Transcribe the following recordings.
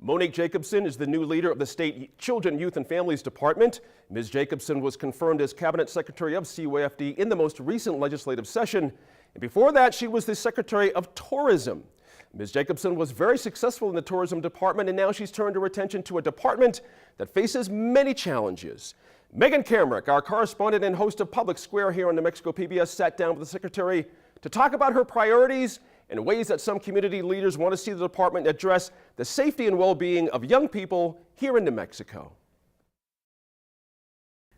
Monique Jacobson is the new leader of the State Children, Youth and Families Department. Ms. Jacobson was confirmed as Cabinet Secretary of CYFD in the most recent legislative session. And before that, she was the Secretary of Tourism. Ms. Jacobson was very successful in the tourism department, and now she's turned her attention to a department that faces many challenges. Megan Kamerick, our correspondent and host of Public Square here on New Mexico PBS, sat down with the secretary to talk about her priorities and ways that some community leaders want to see the department address the safety and well-being of young people here in New Mexico.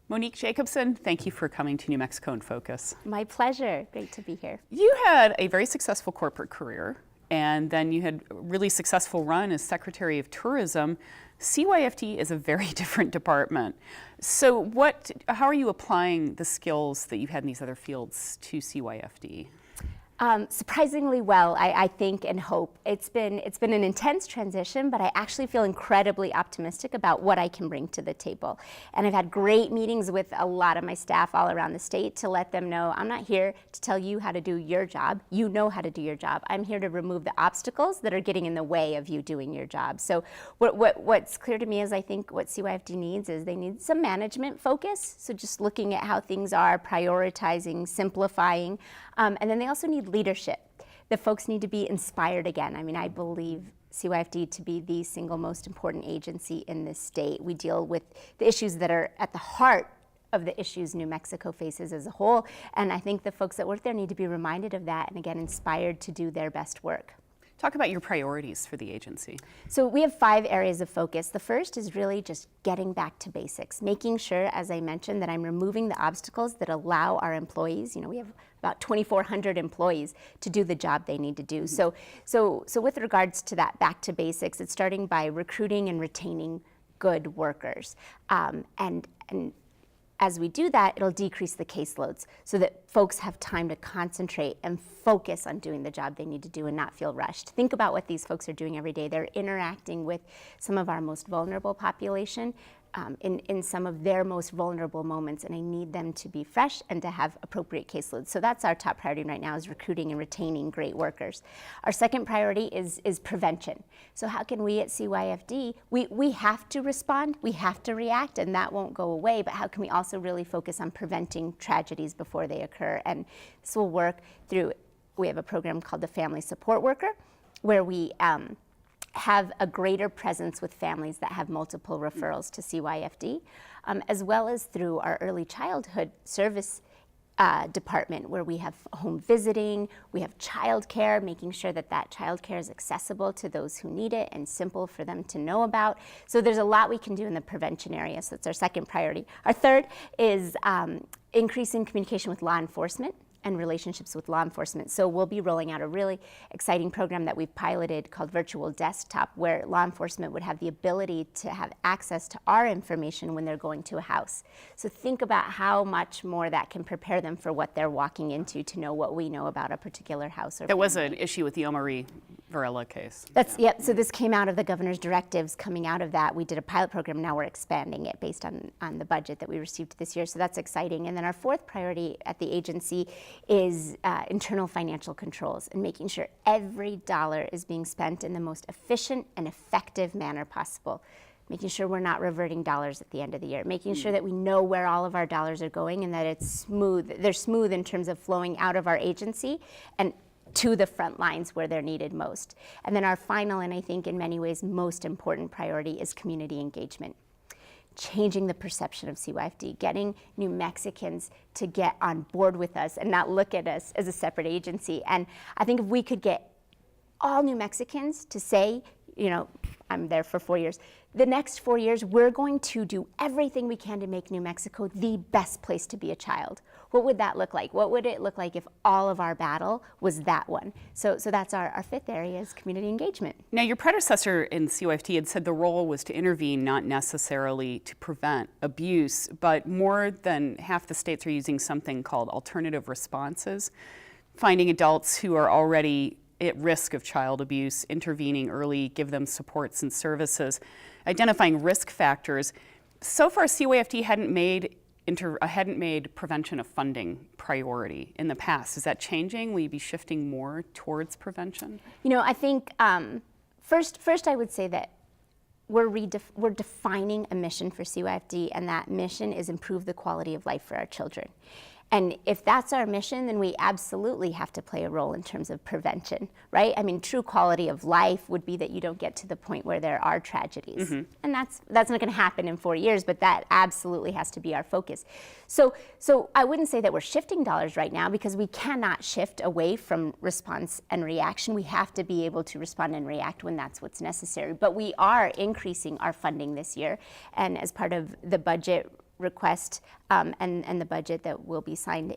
Monique Jacobson, thank you for coming to New Mexico in Focus. My pleasure. Great to be here. You had a very successful corporate career, and then you had a really successful run as Secretary of Tourism. CYFD is a very different department. So how are you applying the skills that you had in these other fields to CYFD? Surprisingly well, I think and hope. It's been an intense transition, but I actually feel incredibly optimistic about what I can bring to the table. And I've had great meetings with a lot of my staff all around the state to let them know I'm not here to tell you how to do your job. You know how to do your job. I'm here to remove the obstacles that are getting in the way of you doing your job. So what's clear to me is I think what CYFD needs is they need some management focus. So just looking at how things are, prioritizing, simplifying, and then they also need leadership. The folks need to be inspired again. I mean, I believe CYFD to be the single most important agency in this state. We deal with the issues that are at the heart of the issues New Mexico faces as a whole, and I think the folks that work there need to be reminded of that and again inspired to do their best work. Talk about your priorities for the agency. So we have 5 areas of focus. The first is really just getting back to basics, making sure, as I mentioned, that I'm removing the obstacles that allow our employees, we have about 2,400 employees, to do the job they need to do. So with regards to that back to basics, it's starting by recruiting and retaining good workers. And as we do that, it'll decrease the caseloads so that folks have time to concentrate and focus on doing the job they need to do and not feel rushed. Think about what these folks are doing every day. They're interacting with some of our most vulnerable population in some of their most vulnerable moments, and I need them to be fresh and to have appropriate caseloads. So that's our top priority right now, is recruiting and retaining great workers. Our second priority is prevention. So how can we at CYFD, we have to respond, we have to react, and that won't go away, but how can we also really focus on preventing tragedies before they occur? And this will work through, we have a program called the Family Support Worker, where we have a greater presence with families that have multiple referrals to CYFD, as well as through our early childhood service department, where we have home visiting, we have childcare, making sure that childcare is accessible to those who need it and simple for them to know about. So there's a lot we can do in the prevention area, so that's our second priority. Our third is increasing communication with law enforcement and relationships with law enforcement. So we'll be rolling out a really exciting program that we've piloted called Virtual Desktop, where law enforcement would have the ability to have access to our information when they're going to a house. So think about how much more that can prepare them for what they're walking into, to know what we know about a particular house. Or there was an issue with the Omari Varela case. Yep, so this came out of the governor's directives. Coming out of that, we did a pilot program. Now we're expanding it based on the budget that we received this year, so that's exciting. And then our fourth priority at the agency is internal financial controls and making sure every dollar is being spent in the most efficient and effective manner possible. Making sure we're not reverting dollars at the end of the year, making sure that we know where all of our dollars are going and that it's smooth. They're smooth in terms of flowing out of our agency and to the front lines where they're needed most. And then our final, and I think in many ways most important priority, is community engagement. Changing the perception of CYFD, getting New Mexicans to get on board with us and not look at us as a separate agency. And I think if we could get all New Mexicans to say, I'm there for 4 years, the next 4 years, we're going to do everything we can to make New Mexico the best place to be a child. What would that look like? What would it look like if all of our battle was that one? So that's our fifth area, is community engagement. Now, your predecessor in CYFD had said the role was to intervene, not necessarily to prevent abuse, but more than half the states are using something called alternative responses, finding adults who are already at risk of child abuse, intervening early, give them supports and services, identifying risk factors. So far, CYFD hadn't made prevention a funding priority in the past. Is that changing? Will you be shifting more towards prevention? I think first I would say that we're defining a mission for CYFD, and that mission is improve the quality of life for our children. And if that's our mission, then we absolutely have to play a role in terms of prevention, right? I mean, true quality of life would be that you don't get to the point where there are tragedies. And that's not going to happen in 4 years, but that absolutely has to be our focus. So I wouldn't say that we're shifting dollars right now, because we cannot shift away from response and reaction. We have to be able to respond and react when that's what's necessary. But we are increasing our funding this year, and as part of the budget request and the budget that will be signed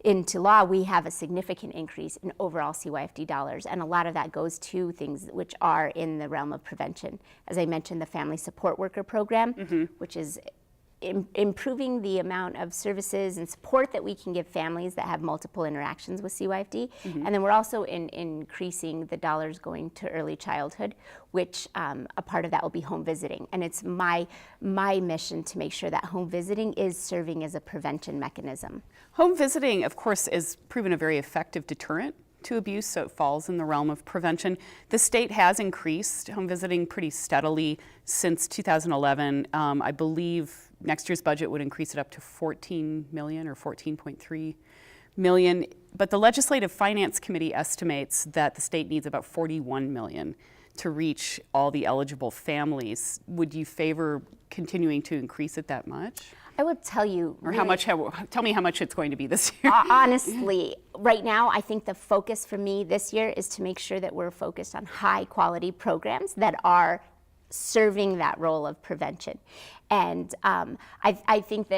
into law, we have a significant increase in overall CYFD dollars, and a lot of that goes to things which are in the realm of prevention. As I mentioned, the Family Support Worker Program, which is improving the amount of services and support that we can give families that have multiple interactions with CYFD. And then we're also increasing the dollars going to early childhood, which a part of that will be home visiting. And it's my mission to make sure that home visiting is serving as a prevention mechanism. Home visiting, of course, is proven a very effective deterrent to abuse, so it falls in the realm of prevention. The state has increased home visiting pretty steadily since 2011. I believe next year's budget would increase it up to 14 million or 14.3 million. But the Legislative Finance Committee estimates that the state needs about 41 million to reach all the eligible families. Would you favor continuing to increase it that much? I would tell you. Or how much, tell me how much it's going to be this year. Honestly, right now, I think the focus for me this year is to make sure that we're focused on high quality programs that are serving that role of prevention. And I think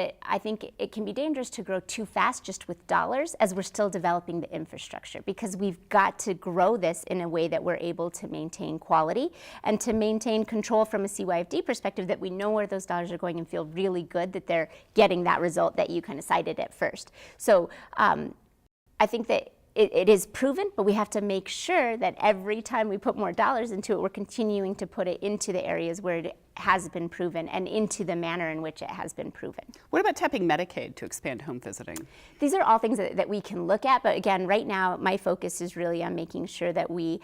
it can be dangerous to grow too fast just with dollars as we're still developing the infrastructure, because we've got to grow this in a way that we're able to maintain quality and to maintain control from a CYFD perspective, that we know where those dollars are going and feel really good that they're getting that result that you kind of cited at first. So I think that it is proven, but we have to make sure that every time we put more dollars into it, we're continuing to put it into the areas where it has been proven and into the manner in which it has been proven. What about tapping Medicaid to expand home visiting? These are all things that we can look at, but again, right now, my focus is really on making sure that we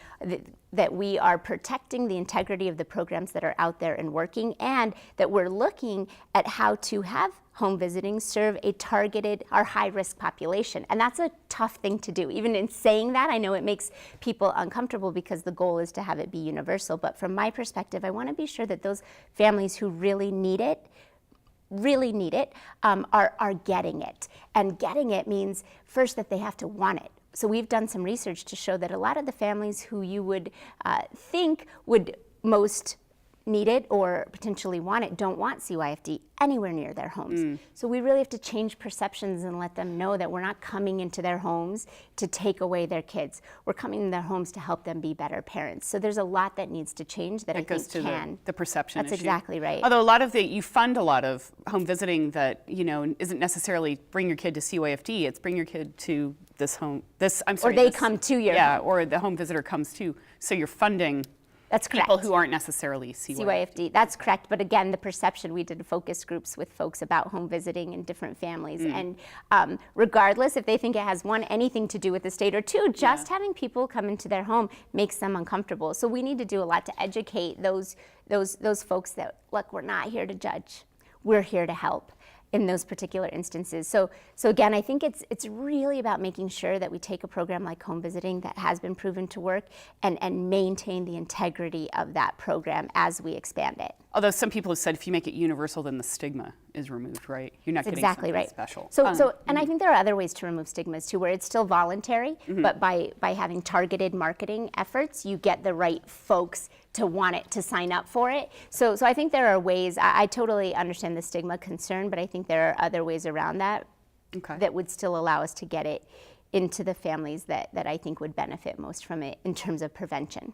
are protecting the integrity of the programs that are out there and working, and that we're looking at how to have home visiting serve a targeted, our high-risk population. And that's a tough thing to do. Even in saying that, I know it makes people uncomfortable because the goal is to have it be universal. But from my perspective, I want to be sure that those families who really need it, are getting it. And getting it means first that they have to want it. So we've done some research to show that a lot of the families who you would think would most need it or potentially want it don't want CYFD anywhere near their homes. So we really have to change perceptions and let them know that we're not coming into their homes to take away their kids. We're coming in their homes to help them be better parents. So there's a lot that needs to change that I goes think to can. the perception That's issue. exactly right. Although you fund a lot of home visiting that, isn't necessarily bring your kid to CYFD, it's bring your kid to I'm sorry. Or they come to your Yeah, home. or the home visitor comes to. So you're funding That's correct. people who aren't necessarily CYFD, that's correct. But again, the perception, we did focus groups with folks about home visiting in different families. And regardless if they think it has anything to do with the state, or two, just having people come into their home makes them uncomfortable. So we need to do a lot to educate those folks that, look, we're not here to judge. We're here to help in those particular instances. So again, I think it's really about making sure that we take a program like home visiting that has been proven to work and maintain the integrity of that program as we expand it. Although some people have said if you make it universal, then the stigma is removed, right? You're not That's getting exactly something right. special. So and I think there are other ways to remove stigmas too, where it's still voluntary, but by having targeted marketing efforts, you get the right folks to want it, to sign up for it. So I think there are ways. I totally understand the stigma concern, but I think there are other ways around that that would still allow us to get it into the families that I think would benefit most from it in terms of prevention.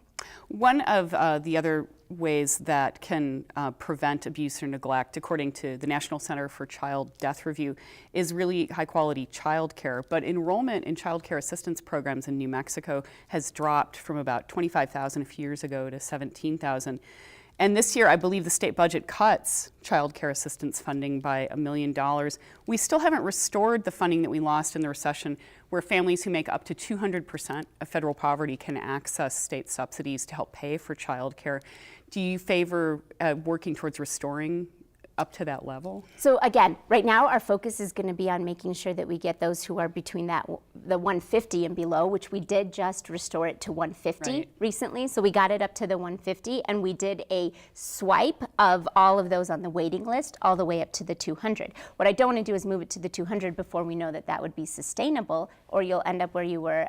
One of the other ways that can prevent abuse or neglect, according to the National Center for Child Death Review, is really high-quality child care. But enrollment in child care assistance programs in New Mexico has dropped from about 25,000 a few years ago to 17,000. And this year, I believe the state budget cuts child care assistance funding by $1 million. We still haven't restored the funding that we lost in the recession, where families who make up to 200% of federal poverty can access state subsidies to help pay for child care. Do you favor working towards restoring up to that level? So again, right now our focus is going to be on making sure that we get those who are between the 150 and below, which we did just restore it to 150 Right. recently. So we got it up to the 150, and we did a swipe of all of those on the waiting list all the way up to the 200. What I don't want to do is move it to the 200 before we know that that would be sustainable, or you'll end up where you were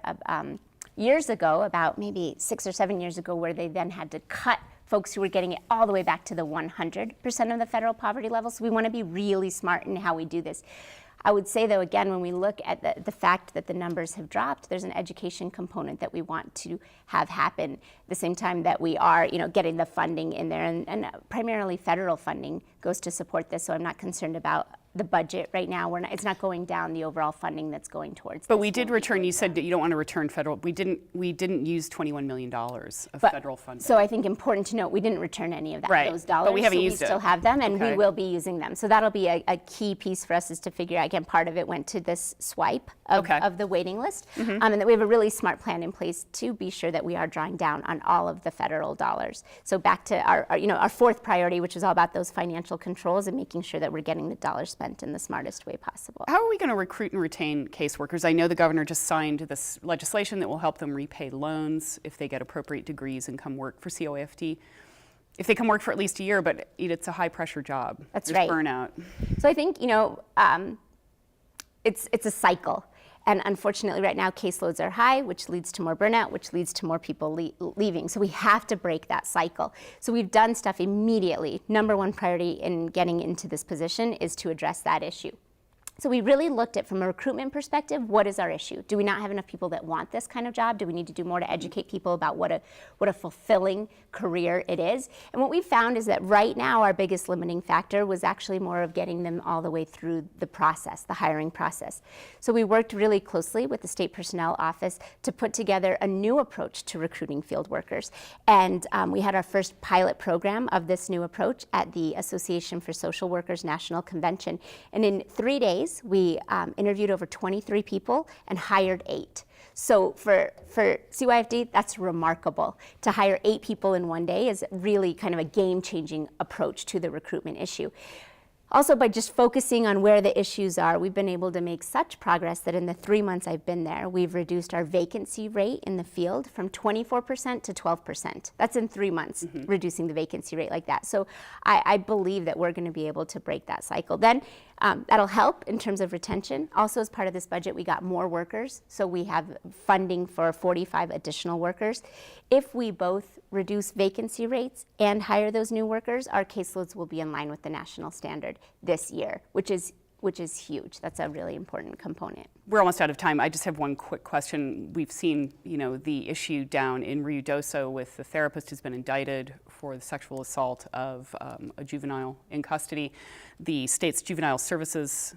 years ago, about maybe 6 or 7 years ago, where they then had to cut folks who were getting it all the way back to the 100% of the federal poverty level. So we want to be really smart in how we do this. I would say, though, again, when we look at the fact that the numbers have dropped, there's an education component that we want to have happen at the same time that we are, getting the funding in there. And primarily federal funding goes to support this, so I'm not concerned about the budget right now. It's not going down, the overall funding that's going towards But this we did won't be return, going you said down. that you don't want to return federal, we didn't use $21 million of But- federal funding. So I think important to note, we didn't return any of Right, those but dollars. we haven't so used we it. still have them, and Okay. we will be using them. So that'll be a key piece for us, is to figure out, again, part of it went to this swipe of, Okay. of the waiting list, and that we have a really smart plan in place to be sure that we are drawing down on all of the federal dollars. So back to our fourth priority, which is all about those financial controls and making sure that we're getting the dollars spent in the smartest way possible. How are we going to recruit and retain caseworkers? I know the governor just signed this legislation that will help them repay loans if they get appropriate degrees and come work for COAFD. If they come work for at least a year, but it's a high pressure job. That's There's right. burnout. So I think, it's a cycle. And unfortunately, right now, caseloads are high, which leads to more burnout, which leads to more people leaving. So we have to break that cycle. So we've done stuff immediately. Number one priority in getting into this position is to address that issue. So we really looked at, from a recruitment perspective, what is our issue? Do we not have enough people that want this kind of job? Do we need to do more to educate people about what a fulfilling career it is? And what we found is that right now our biggest limiting factor was actually more of getting them all the way through the process, the hiring process. So we worked really closely with the State Personnel Office to put together a new approach to recruiting field workers. And we had our first pilot program of this new approach at the Association for Social Workers National Convention. And in 3 days, we interviewed over 23 people and hired 8. So for CYFD, that's remarkable. To hire 8 people in 1 day is really kind of a game-changing approach to the recruitment issue. Also, by just focusing on where the issues are, we've been able to make such progress that in the 3 months I've been there, we've reduced our vacancy rate in the field from 24% to 12%. That's in 3 months, reducing the vacancy rate like that. So I believe that we're going to be able to break that cycle. Then that'll help in terms of retention. Also, as part of this budget, we got more workers. So we have funding for 45 additional workers. If we both reduce vacancy rates and hire those new workers, our caseloads will be in line with the national standard this year, which is huge. That's a really important component. We're almost out of time. I just have one quick question. We've seen, the issue down in Ruidoso with the therapist who's been indicted for the sexual assault of a juvenile in custody. The state's juvenile services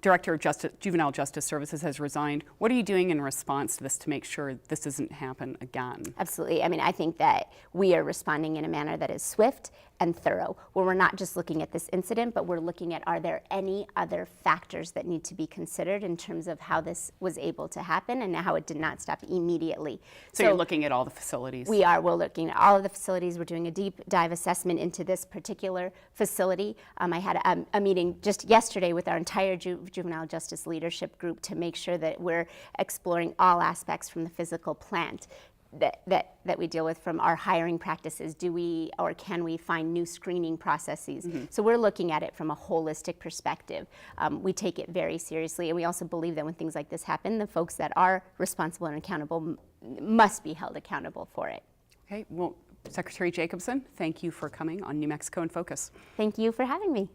director of juvenile justice services has resigned. What are you doing in response to this to make sure this doesn't happen again? Absolutely. I mean, I think that we are responding in a manner that is swift and thorough, where we're not just looking at this incident, but we're looking at, are there any other factors that need to be considered in terms of how this was able to happen and how it did not stop immediately. So you're looking at all the facilities? We're looking at all of the facilities. We're doing a deep dive assessment into this particular facility. I had a meeting just yesterday with our entire juvenile justice leadership group to make sure that we're exploring all aspects from the physical plant that we deal with, from our hiring practices. Do we or can we find new screening processes? So we're looking at it from a holistic perspective. We take it very seriously, and we also believe that when things like this happen, the folks that are responsible and accountable must be held accountable for it. Okay, well, Secretary Jacobson, thank you for coming on New Mexico in Focus. Thank you for having me.